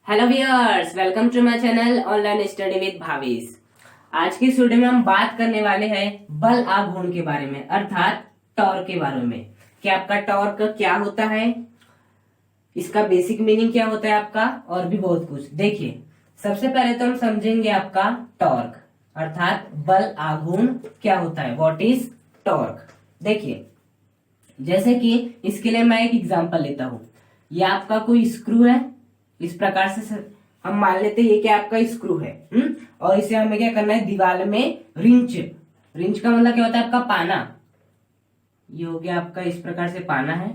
Hello viewers, welcome to my channel online study with Bhavesh. आज की इस वीडियो में हम बात करने वाले हैं बल आघूर्ण के बारे में, अर्थात टॉर्क के बारे में कि आपका टॉर्क क्या होता है, इसका बेसिक मीनिंग क्या होता है आपका, और भी बहुत कुछ। देखिए, सबसे पहले तो हम समझेंगे आपका टॉर्क अर्थात बल आघूर्ण क्या होता है, व्हाट इज टॉर्क। देखिए, जैसे कि इसके लिए मैं एक एग्जांपल लेता हूं। ये आपका कोई स्क्रू है, इस प्रकार से हम मान लेते हैं ये क्या आपका स्क्रू है, और इसे हमें क्या करना है, दीवार में रिंच। रिंच का मतलब क्या होता है आपका पाना। ये हो गया आपका इस प्रकार से पाना है,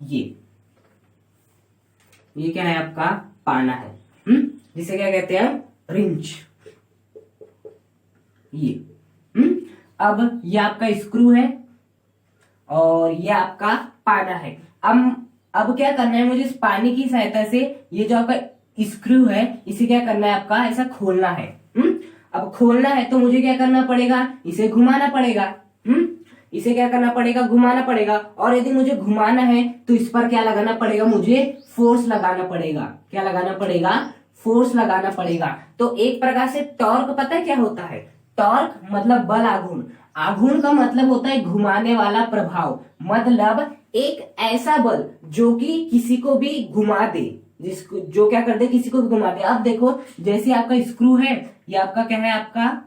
ये क्या है आपका पाना है, जिसे क्या कहते हैं रिंच। ये अब ये आपका स्क्रू है और ये आपका पाना है। अब क्या करना है मुझे, इस पानी की सहायता से ये जो आपका स्क्रू है इसे क्या करना है आपका ऐसा खोलना है। अब खोलना है तो मुझे क्या करना पड़ेगा, इसे घुमाना पड़ेगा। इसे क्या करना पड़ेगा, घुमाना पड़ेगा। और यदि मुझे घुमाना है तो इस पर क्या लगाना पड़ेगा, मुझे फोर्स लगाना पड़ेगा। क्या लगाना पड़ेगा, फोर्स लगाना पड़ेगा। तो एक प्रकार से टॉर्क पता है क्या होता है, टॉर्क मतलब बल आघूर्ण। आघूर्ण का मतलब होता है घुमाने वाला प्रभाव, मतलब एक ऐसा बल जो कि किसी को भी घुमा दे, जिसको जो क्या कर दे, किसी को भी घुमा दे। अब देखो, जैसे आपका स्क्रू है, ये आपका क्या है, आपका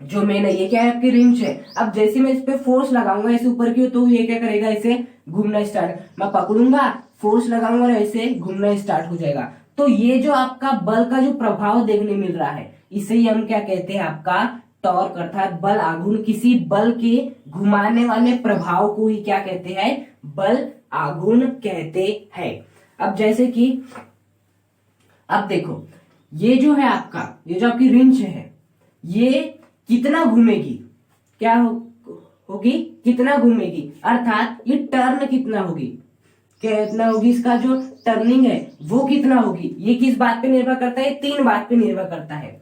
जो मेन है, ये क्या है आपकी रिंच है। अब जैसे मैं इस पे फोर्स लगाऊंगा ऐसे ऊपर की, तो ये क्या करेगा, इसे घूमना स्टार्ट। मैं पकड़ूंगा, फोर्स लगाऊंगा और ऐसे घूमना स्टार्ट हो जाएगा। तो ये जो आपका बल का जो प्रभाव देखने मिल रहा है, इसे ही हम क्या कहते हैं, आपका टॉर्क अर्थात बल आघूर्ण। किसी बल के घुमाने वाले प्रभाव को ही क्या कहते हैं, बल आघूर्ण कहते हैं। अब जैसे कि अब देखो, ये जो है आपका, ये जो आपकी रिंच है, ये कितना घूमेगी, क्या होगी, कितना घूमेगी, अर्थात ये टर्न कितना होगी, कितना होगी, इसका जो टर्निंग है वो कितना होगी। ये किस बात पे निर्भर करता है, तीन बात पे निर्भर करता है,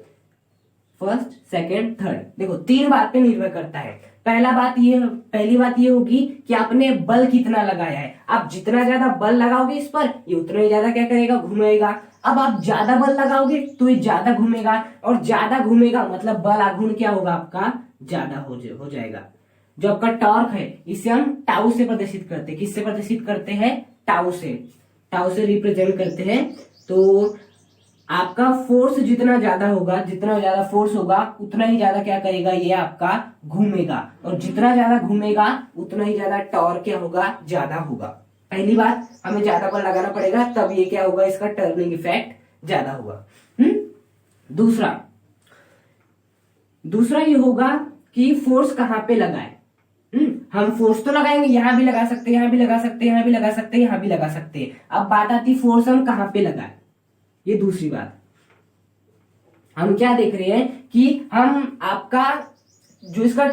फर्स्ट सेकेंड थर्ड। देखो, तीन बात पे निर्भर करता है। पहली बात ये होगी कि आपने बल कितना लगाया है। आप जितना ज्यादा बल लगाओगे इस पर, ये उतना ही ज्यादा क्या करेगा, घूमेगा। अब आप ज्यादा बल लगाओगे तो ये ज्यादा घूमेगा, और ज्यादा घूमेगा मतलब बल आघूर्ण क्या होगा आपका, ज्यादा हो जाएगा। जो आपका टॉर्क है इसे हम टाउ से प्रदर्शित करते हैं। किससे प्रदर्शित करते हैं, टाउ से रिप्रेजेंट करते हैं। तो आपका फोर्स जितना ज्यादा होगा, जितना ज्यादा फोर्स होगा उतना ही ज्यादा क्या करेगा, ये आपका घूमेगा, और जितना ज्यादा घूमेगा उतना ही ज्यादा टॉर्क क्या होगा, ज्यादा होगा। पहली बात, हमें ज्यादा बल लगाना पड़ेगा, तब ये क्या होगा, इसका टर्निंग इफेक्ट ज्यादा होगा। दूसरा ये होगा कि फोर्स कहां पे लगाए। हम फोर्स तो लगाएंगे, यहां भी लगा सकते हैं, यहां भी लगा सकते हैं, यहां भी लगा सकते हैं, यहां भी लगा सकते हैं। अब बात आती फोर्स हम कहां पे लगाए, ये दूसरी बात। हम क्या देख रहे हैं कि हम आपका जो इसका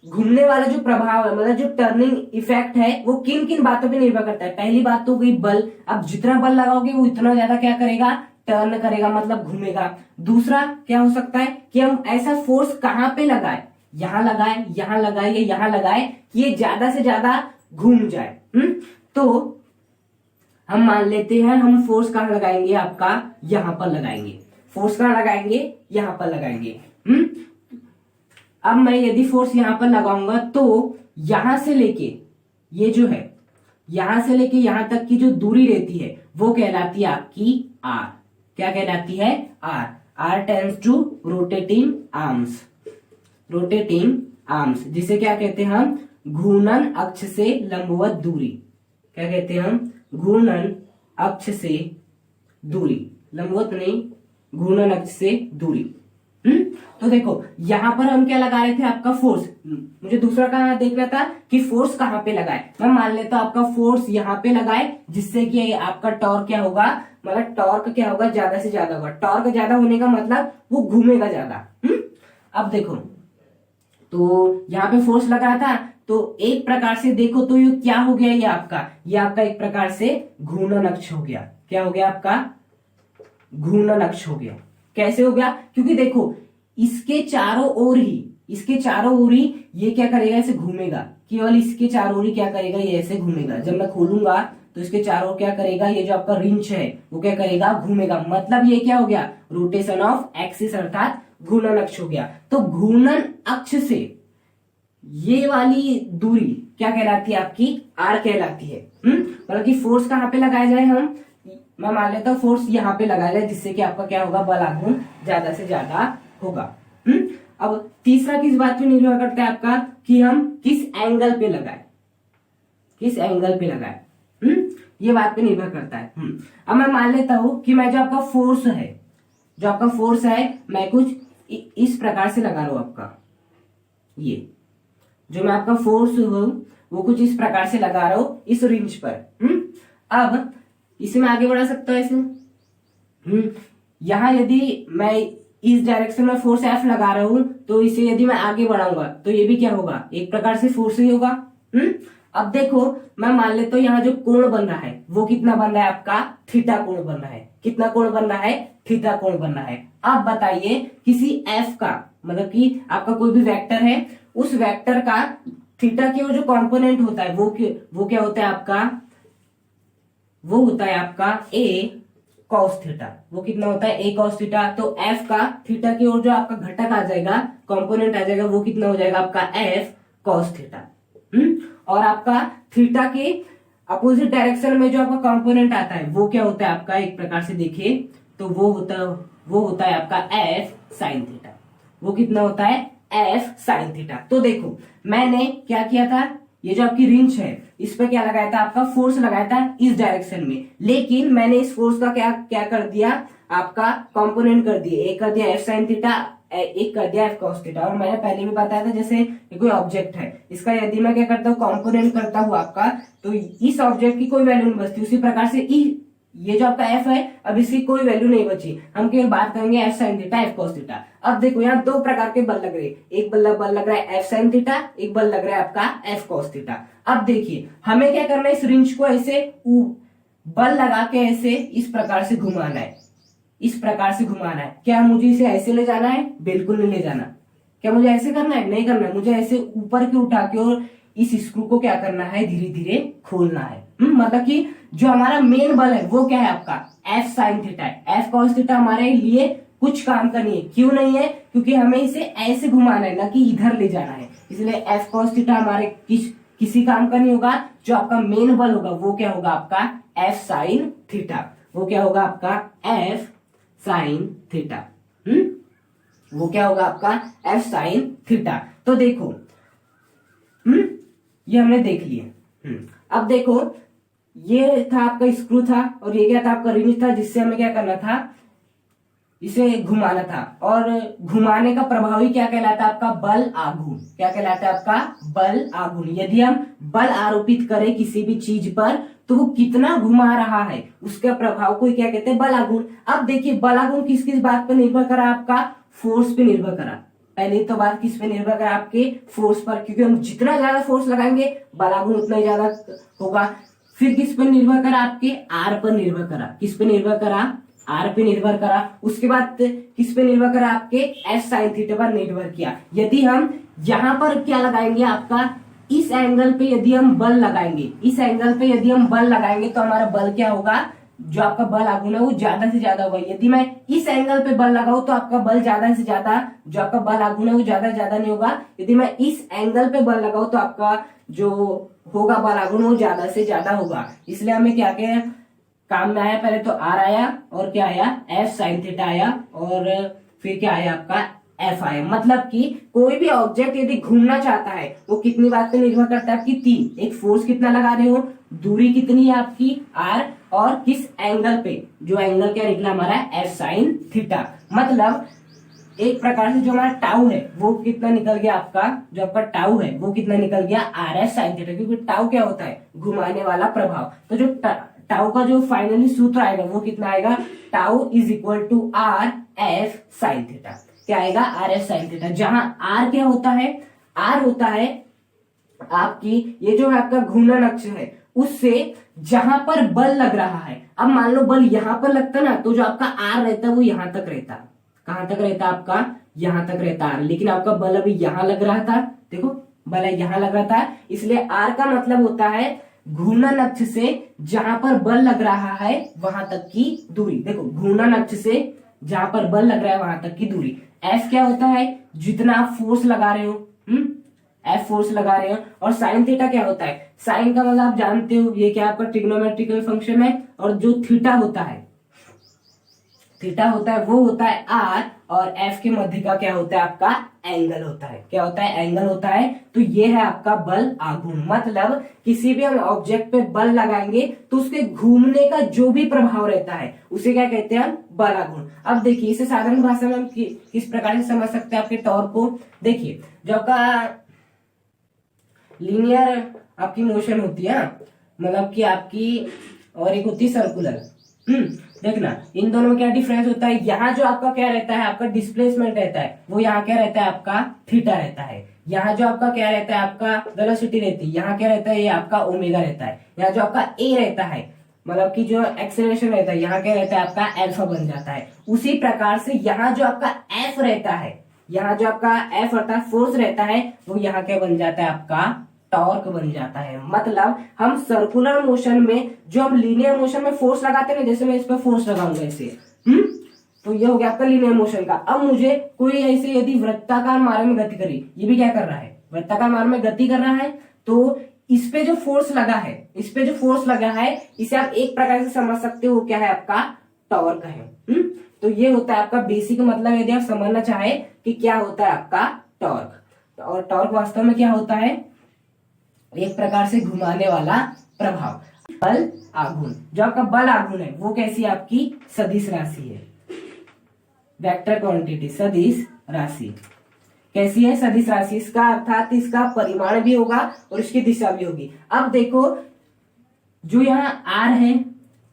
घूमने वाला जो प्रभाव है, मतलब जो टर्निंग इफेक्ट है, वो किन किन बातों पे निर्भर करता है। पहली बात तो गई बल। अब जितना बल लगाओगे वो इतना ज्यादा क्या करेगा, टर्न करेगा, मतलब घूमेगा। दूसरा क्या हो सकता है कि हम ऐसा फोर्स कहां पे लगाए, यहां लगाए, यहां लगाए या यहां लगाए कि ये ज्यादा से ज्यादा घूम जाए। तो हम मान लेते हैं, हम फोर्स कहां लगाएंगे, आपका यहां पर लगाएंगे। फोर्स कहां लगाएंगे, यहां पर लगाएंगे। अब मैं यदि फोर्स यहां पर लगाऊंगा तो यहां से लेके, ये जो है यहां से लेके यहां तक की जो दूरी रहती है वो कहलाती है आपकी आर। क्या कहलाती है, R. R tends to rotating arms, जिसे क्या कहते हैं हम, घूर्णन अक्ष से लंबवत दूरी। क्या कहते हैं हम, घूर्णन अक्ष से दूरी, लंबवत नहीं, घूर्णन अक्ष से दूरी। तो देखो, यहां पर हम क्या लगा रहे थे, आपका फोर्स। मुझे दूसरा कहां देख रहा था कि फोर्स कहां पे लगाए। मैं मान लेता हूं आपका फोर्स यहां पे लगाए, जिससे कि आपका टॉर्क क्या होगा, मतलब टॉर्क क्या होगा, ज्यादा से ज्यादा होगा। टॉर्क ज्यादा होने का मतलब वो घूमेगा ज्यादा। अब देखो, तो यहाँ पे फोर्स लगा था, तो एक प्रकार से देखो तो ये क्या हो गया, ये आपका एक प्रकार से घूर्णन अक्ष हो गया। क्या हो गया, आपका घूर्णन अक्ष हो गया। कैसे हो गया, क्योंकि देखो इसके चारों ओर ही ये क्या करेगा, ऐसे घूमेगा। केवल इसके चारों ओर ही क्या करेगा, ये ऐसे घूमेगा। जब मैं खोलूंगा तो इसके चारों ओर क्या करेगा, ये जो आपका रिंच है वो क्या करेगा, घूमेगा। मतलब ये क्या हो गया, रोटेशन ऑफ एक्सिस अर्थात घूर्णन अक्ष हो गया। तो घूर्णन अक्ष से ये वाली दूरी क्या कहलाती है, आपकी आर कहलाती है। मतलब कि फोर्स कहाँ पे लगाया जाए, मैं मान लेता हूँ फोर्स यहाँ पे लगाया जाए, जिससे कि आपका क्या होगा, बल आघूर्ण ज्यादा से ज्यादा होगा। अब तीसरा किस बात पे निर्भर करता है आपका, कि हम किस एंगल पे लगाए, किस एंगल पे लगाए, ये बात पे निर्भर करता है। अब मैं मान लेता हूं कि मैं जो आपका फोर्स है, जो आपका फोर्स है, मैं कुछ इस प्रकार से लगा रहा हूं आपका, ये जो मैं आपका फोर्स हूं वो कुछ इस प्रकार से लगा रहा हूं इस रिंच पर। अब इसे मैं आगे बढ़ा सकता हूं ऐसे। यहां यदि मैं इस डायरेक्शन में फोर्स एफ लगा रहा हूं, तो इसे यदि मैं आगे बढ़ाऊंगा तो ये भी क्या होगा, एक प्रकार से फोर्स ही होगा। अब देखो मैं मान लेता हूं यहाँ जो कोण बन रहा है वो कितना बन रहा है, आपका थीटा कोण बन रहा है। कितना कोण बन रहा है, थीटा कोण बन रहा है। अब बताइए किसी एफ का, मतलब कि आपका कोई भी वेक्टर है, उस वेक्टर का थीटा की ओर जो कंपोनेंट होता है वो क्या होता है आपका, वो होता है आपका ए कॉस थीटा। वो कितना होता है, ए कॉस थीटा। तो एफ का थीटा की ओर जो आपका घटक आ जाएगा, कंपोनेंट आ जाएगा, वो कितना हो जाएगा आपका एफ कॉस थीटा। और आपका थीटा के अपोजिट डायरेक्शन में जो आपका कंपोनेंट आता है वो क्या होता है आपका, एक प्रकार से देखिए तो वो होता है आपका एफ साइन थीटा। वो कितना होता है, एफ साइन थीटा। तो देखो मैंने क्या किया था, ये जो आपकी रिंच है इस पे क्या लगाया था, आपका फोर्स लगाया था इस डायरेक्शन में, लेकिन मैंने इस फोर्स का क्या कर दिया, आपका कंपोनेंट कर दिया। एक कर दिया एफ साइन थीटा, एक कर दिया एफ कॉस थीटा। और मैंने पहले भी बताया था, जैसे ये कोई ऑब्जेक्ट है, इसका यदि मैं क्या करता हूँ, कंपोनेंट करता हूँ आपका, तो इस ऑब्जेक्ट की कोई वैल्यू नहीं बचती। उसी प्रकार से ये जो आपका एफ है, अब इसकी कोई वैल्यू नहीं बची, हम केवल बात करेंगे F sine theta, F cos theta. अब देखो यहाँ दो प्रकार के बल लग रहे हैं, एक बल लग रहा है एफ साइन थीटा, एक बल लग रहा है आपका एफ कॉस थीटा। अब देखिए हमें क्या करना है, इस रिंच को ऐसे बल लगा के ऐसे इस प्रकार से घुमाना है, इस प्रकार से घुमाना है। क्या मुझे इसे ऐसे ले जाना है, बिल्कुल नहीं ले जाना। क्या मुझे ऐसे करना है, नहीं करना है। मुझे ऐसे ऊपर के उठा के और इस स्क्रू को क्या करना है, धीरे धीरे खोलना है। मतलब कि जो हमारा मेन बल है वो क्या है आपका, एफ साइन थीटा है। एफ कॉस थीटा हमारे लिए कुछ काम का नहीं है। क्यों नहीं है, क्योंकि हमें इसे ऐसे घुमाना है, ना कि इधर ले जाना है। इसलिए एफ कॉस थीटा हमारे किसी काम का नहीं होगा। जो आपका मेन बल होगा वो क्या होगा, आपका एफ साइन थीटा। वो क्या होगा आपका एफ साइन थीटा। वो क्या होगा आपका एफ साइन थीटा। तो देखो ये हमने देख लिया। अब देखो ये था आपका स्क्रू था, और ये क्या था आपका रिंच था, जिससे हमें क्या करना था, इसे घुमाना था। और घुमाने का प्रभावी क्या कहलाता है आपका, बल आघूर्ण। क्या कहलाता है आपका, बल आघूर्ण। यदि हम बल आरोपित करें किसी भी चीज पर, तो वो कितना घुमा रहा है उसके प्रभाव को क्या कहते हैं, बल आघूर्ण। अब देखिए बल आघूर्ण किस किस बात पर निर्भर करा, आपका फोर्स पे निर्भर करा। पहले तो बात किस पे निर्भर करा, आपके फोर्स पर, क्योंकि हम जितना ज्यादा फोर्स लगाएंगे बल आघूर्ण उतना ही ज्यादा होगा। फिर किस पर निर्भर करा, आपके आर पर निर्भर करा। किस पे निर्भर करा, आर पे निर्भर करा। उसके बाद किस पे निर्भर करा, आपके एफ साइन थीटा पर निर्भर किया। यदि हम यहां पर क्या लगाएंगे, आपका इस एंगल पे यदि हम बल लगाएंगे, इस एंगल पे यदि हम बल लगाएंगे, तो हमारा बल क्या होगा, जो आपका बल आघूर्ण है वो ज्यादा से ज्यादा होगा। यदि मैं इस एंगल पे बल लगाऊं तो आपका बल ज्यादा से ज्यादा, जो आपका बल आघूर्ण है वो ज्यादा से ज्यादा नहीं होगा। यदि मैं इस एंगल पे बल लगाऊं तो आपका जो होगा बल आघूर्ण वो ज्यादा से ज्यादा होगा। इसलिए हमें क्या क्या काम में आया, पहले तो आर आया, और क्या आया, एफ साइन थीटा आया, और फिर क्या आया आपका एफ आया। मतलब कि कोई भी ऑब्जेक्ट यदि घूमना चाहता है वो कितनी बात पे निर्भर करता है, आपकी तीन। एक फोर्स कितना लगा रहे हो, दूरी कितनी है आपकी आर, और किस एंगल पे, जो एंगल क्या निकला हमारा एफ साइन थीटा। मतलब एक प्रकार से जो हमारा टाउ है वो कितना निकल गया, आपका जो आपका टाउ है वो कितना निकल गया, आर एफ साइन थीटा। क्योंकि टाउ क्या होता है, घुमाने वाला प्रभाव। तो जो टाउ का जो फाइनली सूत्र आएगा वो कितना आएगा, tau is equal to R F sine theta. क्या आएगा, आर एफ साइन थीटा। जहां आर क्या होता है, आर होता है आपकी ये जो आपका घूर्णन अक्ष है उससे जहां पर बल लग रहा है। अब मान लो बल यहां पर लगता ना, तो जो आपका आर रहता है वो यहां तक रहता। कहां तक रहता आपका, यहां तक रहता। लेकिन आपका बल अभी यहां लग रहा था, देखो बल यहां लग रहा था, इसलिए आर का मतलब होता है घूर्णन अक्ष से जहां पर बल लग रहा है वहां तक की दूरी। देखो घूर्णन अक्ष से जहां पर बल लग रहा है वहां तक की दूरी। एफ क्या होता है, जितना आप फोर्स लगा रहे हो, एफ फोर्स लगा रहे हो। और साइन थीटा क्या होता है, साइन का मतलब आप जानते हो ये क्या आपका ट्रिग्नोमेट्रिकल फंक्शन है। और जो थीटा होता है वो होता है आर, और एफ के मध्य का क्या होता है आपका एंगल होता है। क्या होता है, एंगल होता है। तो ये है आपका बल आघूर्ण। मतलब किसी भी हम ऑब्जेक्ट पे बल लगाएंगे तो उसके घूमने का जो भी प्रभाव रहता है उसे क्या कहते हैं हम, बल आघूर्ण। अब देखिए इसे साधारण भाषा में हम किस प्रकार से समझ सकते हैं आपके टॉर्क को। देखिए जो आपका लीनियर आपकी मोशन होती है, मतलब कि आपकी, और एक होती है सर्कुलर। देखना इन दोनों में क्या डिफरेंस होता है। यहाँ जो आपका क्या रहता है, आपका डिस्प्लेसमेंट रहता है, वो यहाँ क्या रहता है आपका थीटा रहता है। यहाँ जो आपका क्या रहता है, आपका वेलोसिटी रहती है, यहाँ क्या रहता है, ये आपका ओमेगा रहता है। यहाँ जो आपका ए रहता है, मतलब कि जो एक्सेलरेशन रहता है, यहाँ क्या रहता है आपका अल्फा बन जाता है। उसी प्रकार से यहाँ जो आपका एफ रहता है, यहाँ जो आपका एफ अर्थात फोर्स रहता है, वो यहाँ क्या बन जाता है आपका टॉर्क बन जाता है। मतलब हम सर्कुलर मोशन में जो हम लीनियर मोशन में फोर्स लगाते हैं, जैसे मैं इस पर फोर्स लगाऊंगा ऐसे, तो ये हो गया आपका लीनियर मोशन का। अब मुझे कोई ऐसे यदि वृत्ताकार मार्ग में गति करी, ये भी क्या कर रहा है, वृत्ताकार मार्ग में गति कर रहा है, तो इस पे जो फोर्स लगा है, इसे आप एक प्रकार से समझ सकते हो, क्या है आपका टॉर्क है। तो ये होता है आपका बेसिक मतलब, यदि आप समझना चाहे कि क्या होता है आपका टॉर्क। और टॉर्क वास्तव में क्या होता है, एक प्रकार से घुमाने वाला प्रभाव। बल आघूर्ण, जो आपका बल आघूर्ण है वो कैसी आपकी सदिश राशि है, वेक्टर क्वांटिटी, सदिश राशि। कैसी है, सदिश राशि। इसका अर्थात इसका परिमाण भी होगा और इसकी दिशा भी होगी। अब देखो जो यहाँ आर है,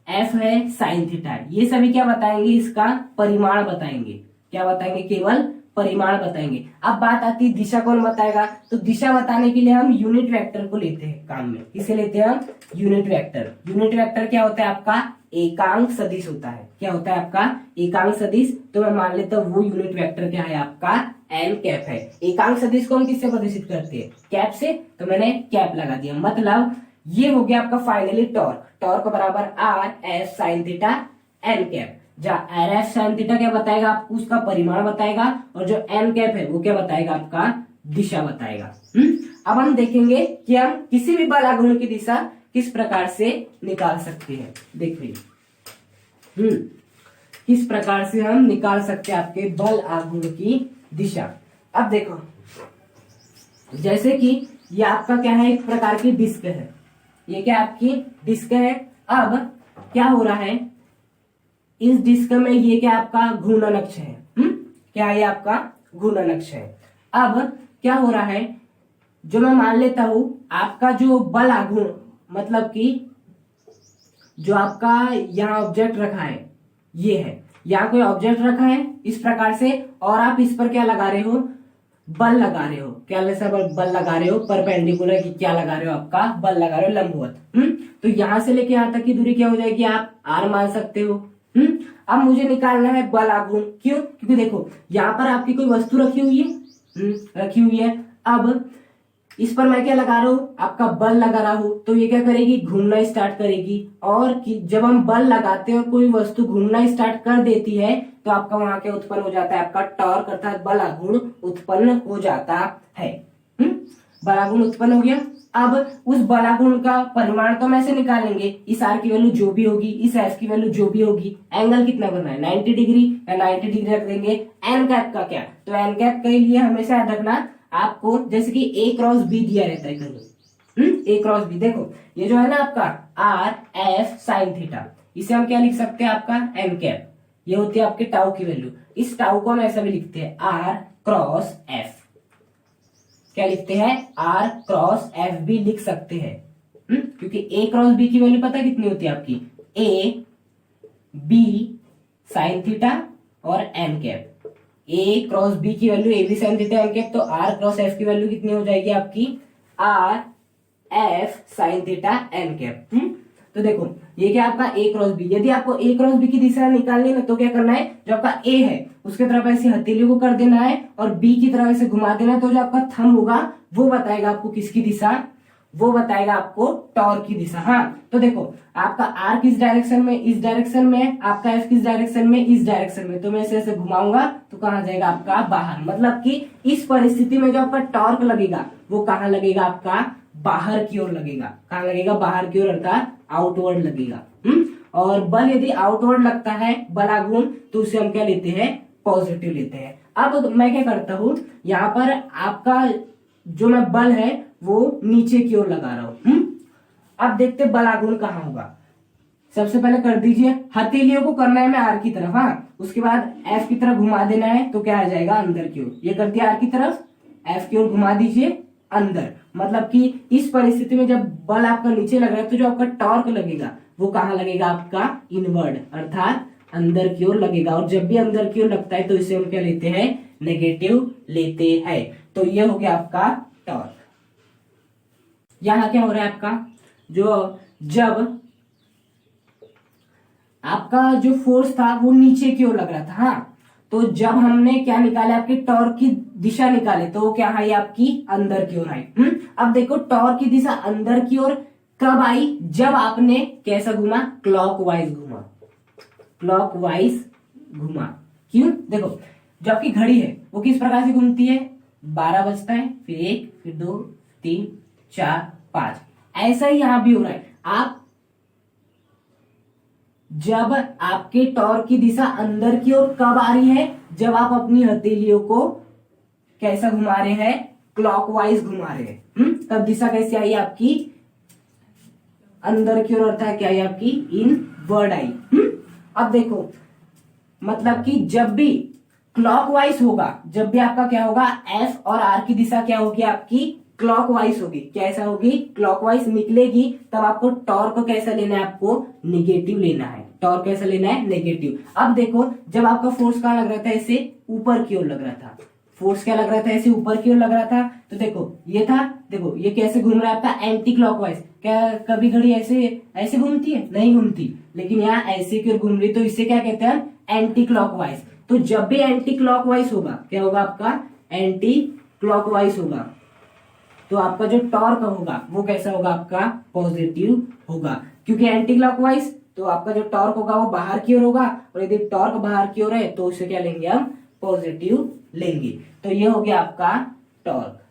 एफ है, साइन थीटा है, ये सभी क्या बताएंगे, इसका परिमाण बताएंगे। क्या बताएंगे, केवल परिमाण बताएंगे। अब बात आती है दिशा कौन बताएगा, तो दिशा बताने के लिए हम यूनिट वेक्टर को लेते हैं काम में। किसे लेते हैं हम, यूनिट वेक्टर। यूनिट वेक्टर क्या होता है आपका, एकांक सदिश होता है। क्या होता है आपका एकांक सदिश। तो मैं मान लेता हूँ वो यूनिट वेक्टर क्या है आपका एन कैप है। एकांक सदिश को हम किससे प्रदर्शित करते हैं, कैप से, तो मैंने कैप लगा दिया। मतलब ये हो गया आपका फाइनली टॉर्क। टॉर्क बराबर R F sine theta N cap. जहाँ आर एफ साइन थीटा क्या बताएगा आपको, उसका परिमाण बताएगा, और जो एन कैप है वो क्या बताएगा आपका दिशा बताएगा। अब हम देखेंगे कि हम किसी भी बल आघूर्ण की दिशा किस प्रकार से निकाल सकते हैं। देखिए किस प्रकार से हम निकाल सकते हैं आपके बल आघूर्ण की दिशा। अब देखो जैसे कि ये आपका क्या है, एक प्रकार की डिस्क है, ये क्या आपकी डिस्क है। अब क्या हो रहा है, इस डिस्क में ये क्या आपका घूर्णन अक्ष है। क्या ये आपका घूर्णन अक्ष है। अब क्या हो रहा है, जो मैं मान लेता हूं आपका जो बल आघूर्ण, मतलब कि जो आपका यहाँ ऑब्जेक्ट रखा है, ये है, यहाँ कोई ऑब्जेक्ट रखा है इस प्रकार से, और आप इस पर क्या लगा रहे हो, बल लगा रहे हो। क्या बल लगा रहे हो, परपेंडिकुलर की क्या लगा रहे हो, आपका बल लगा रहे हो लंबवत। तो यहां से लेके यहां तक की दूरी क्या हो जाएगी, आप आर मान सकते हो। अब मुझे निकालना है बल आघूर्ण। क्यों, क्योंकि देखो यहाँ पर आपकी कोई वस्तु रखी हुई है, रखी हुई है। अब इस पर मैं क्या लगा रहा हूँ, आपका बल लगा रहा हूं, तो ये क्या करेगी, घूमना स्टार्ट करेगी। और कि जब हम बल लगाते हैं और कोई वस्तु घूमना स्टार्ट कर देती है, तो आपका वहां क्या उत्पन्न हो जाता है, आपका टॉर्क अर्थात बल आघूर्ण उत्पन्न हो जाता है। बल आघूर्ण उत्पन्न हो गया। अब उस बल आघूर्ण का परिमाण तो हम ऐसे निकालेंगे, इस आर की वैल्यू जो भी होगी, इस एफ की वैल्यू जो भी होगी, एंगल कितना करना है 90 डिग्री, या 90 डिग्री रख देंगे। एन कैप का क्या, तो एन कैप के लिए हमेशा याद रखना आपको, जैसे कि ए क्रॉस बी दिया रहता है कहीं, ए क्रॉस बी। देखो ये जो है ना आपका आर एफ साइन थीटा, इसे हम क्या लिख सकते हैं, आपका एन कैप। ये होती है आपके टाउ की वैल्यू। इस टाउ को हम ऐसा भी लिखते हैं आर क्रॉस एफ। क्या लिखते हैं, आर क्रॉस एफ भी लिख सकते हैं, क्योंकि ए क्रॉस बी की वैल्यू पता कितनी होती है आपकी, ए बी साइन थीटा और N cap. A cross B की value A B sine theta N cap, तो आर क्रॉस एफ की वैल्यू कितनी हो जाएगी आपकी, R F sine theta N cap. तो देखो ये क्या आपका ए क्रॉस बी। यदि आपको ए क्रॉस बी की दिशा निकालनी है तो क्या करना है, जो आपका ए है उसके तरफ ऐसे हथेली को कर देना है और बी की तरफ ऐसे घुमा देना है, तो जो आपका थंब होगा वो बताएगा आपको किसकी दिशा, वो बताएगा आपको टॉर्क की दिशा। हाँ, तो देखो आपका आर किस डायरेक्शन में, इस डायरेक्शन में, आपका एफ किस डायरेक्शन में, इस डायरेक्शन में। तो मैं ऐसे घुमाऊंगा तो कहाँ जाएगा आपका बाहर। मतलब कि इस परिस्थिति में जो आपका टॉर्क लगेगा वो कहाँ लगेगा आपका बाहर की ओर लगेगा। कहाँ लगेगा बाहर की ओर, अर्थात आउटवर्ड लगेगा। और बल यदि आउटवर्ड लगता है बलागुण तो उसे हम क्या लेते हैं, पॉजिटिव लेते हैं। अब मैं क्या करता हूं, यहाँ पर आपका जो मैं बल है वो नीचे की ओर लगा रहा हूं। अब देखते बलागुण कहाँ होगा। सबसे पहले कर दीजिए, हथेलियों को करना है मैं आर की तरफ। हाँ, उसके बाद एफ की तरफ घुमा देना है तो क्या आ जाएगा अंदर की ओर। ये कर दिया आर की तरफ, एफ की ओर घुमा दीजिए अंदर। मतलब कि इस परिस्थिति में जब बल आपका नीचे लग रहा है तो जो आपका टॉर्क लगेगा वो कहाँ लगेगा आपका इनवर्ड, अर्थात अंदर की ओर लगेगा। और जब भी अंदर की ओर लगता है तो इसे हम क्या लेते हैं, नेगेटिव लेते हैं। तो ये हो गया आपका टॉर्क। यहां क्या हो रहा है आपका, जो जब आपका जो फोर्स था वो नीचे की ओर लग रहा था। हाँ, तो जब हमने क्या निकाला, आपके टॉर्क की दिशा निकाले तो वो क्या आई आपकी अंदर की ओर आई। अब देखो टॉर्क की दिशा अंदर की ओर कब आई, जब आपने कैसा घुमा, क्लॉकवाइज घुमा। क्लॉकवाइज घुमा। क्यों, देखो जो आपकी घड़ी है वो किस प्रकार से घूमती है, 12 बजता है, फिर 1, फिर 2, 3, 4, 5। ऐसा ही यहां भी हो रहा है। आप जब आपके टॉर्क की दिशा अंदर की ओर कब आ रही है, जब आप अपनी हथेलियों को कैसा घुमा रहे हैं, क्लॉकवाइज घुमा रहे हैं। तब दिशा कैसे आई आपकी अंदर की ओर, अर्थात क्या आई आपकी इनवर्ड आई। अब देखो मतलब कि जब भी क्लॉकवाइज होगा, जब भी आपका क्या होगा, एफ और आर की दिशा क्या होगी आपकी क्लॉकवाइज होगी। कैसा होगी, क्लॉकवाइज निकलेगी। तब आपको टॉर्क कैसा लेना है, आपको नेगेटिव लेना है। टॉर्क कैसा लेना है, नेगेटिव। अब देखो जब आपका फोर्स कहां लग रहा था, ऐसे ऊपर की ओर लग रहा था। फोर्स क्या लग रहा था, ऐसे ऊपर की ओर लग रहा था। तो देखो ये था, देखो ये कैसे घूम रहा है आपका एंटी क्लॉकवाइज। क्या कभी घड़ी ऐसे ऐसे घूमती है, नहीं घूमती, लेकिन यहाँ ऐसे की ओर घूम रही, तो इसे क्या कहते हैं, एंटी क्लॉकवाइज। तो जब भी एंटी क्लॉकवाइज होगा क्या होगा आपका, एंटी क्लॉकवाइज होगा, तो आपका जो टॉर्क होगा वो कैसा होगा आपका पॉजिटिव होगा। क्योंकि एंटी क्लॉकवाइज तो आपका जो टॉर्क होगा वो बाहर की ओर होगा, और यदि टॉर्क बाहर की ओर है तो उसे क्या लेंगे हम, पॉजिटिव लेंगे। तो ये हो गया आपका टॉर्क।